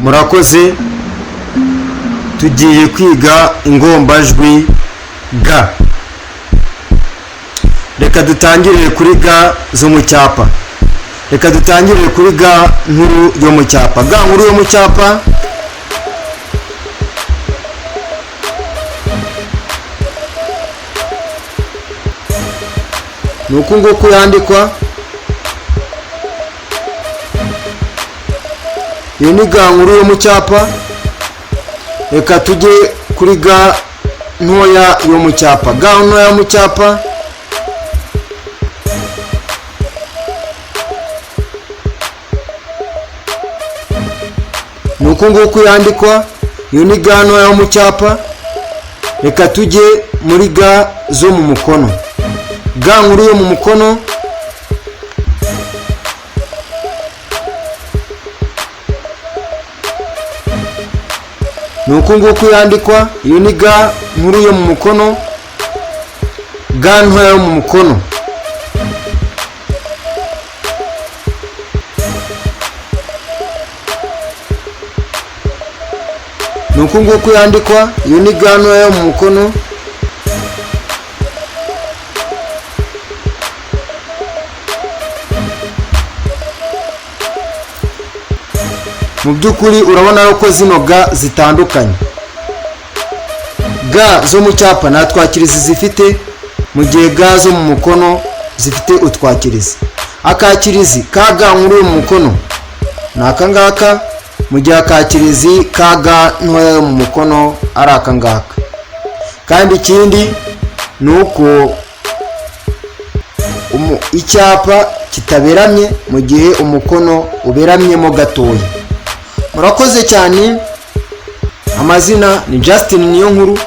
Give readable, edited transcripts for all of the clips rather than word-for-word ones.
Murakoze, tugiye kwiga ingombajwi ga. Reka dutangirire kuri ga zo mu cyapa. Reka dutangirire kuri ga nkuru yo mu cyapa. Ga nkuru yo mu cyapa nuko nguko yandikwa. Iyo ni ga nkuru yo mu cyapa. Reka tujye kuri ga ntoya yo mu cyapa. Ga ntoya yo mu cyapa nuko nguko yandikwa. Iyo ni ga ntoya yo mu cyapa. Reka tujye muri ga zo mu mukono. Ga nkuru yo mu mukono nuko nguko yandikwa. Iyo ni ga nkuru yo mu mukono. Ga ntoya yo mu mukono nuko nguko yandikwa. Iyo ni ga ntoya yo mu mukono. Mu by'ukuri urabona ko zino ga zitandukanye. Ga zo mu cyapa nta twakirizi zifite, mu gihe ga zo mu mukono zifite utwakirizi. Akakirizi ka ga nkuru yo mu mukono ni aka ngaka, mu gihe akakirizi ka ga ntoya yo mu mukono ari aka ngaka. Kandi ikindi ni uko icyapa kitaberamye mu gihe umukono uberamyemo gatoya. Murakoze cyane. Amazina ni Justin Niyonkuru.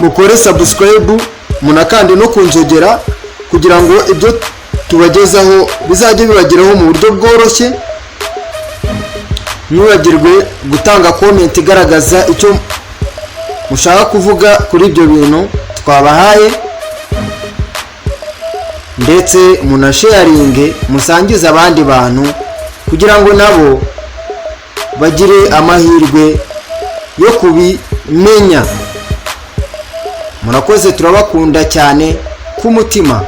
Mukore subscribe, munakande no kunjogera kugira ngo ibyo tubagezaho bizajye bibageraho mu buryo bworoshye. Ntiwibagirwe gutanga comment igaragaza icyo mushaka kuvuga kuri ibyo bintu twabahaye, ndetse munasharinge, musangize abandi bantu kugira ngo nabo bagire amahirwe yo kubimenya. Murakoze, turabakunda cyane ku mutima.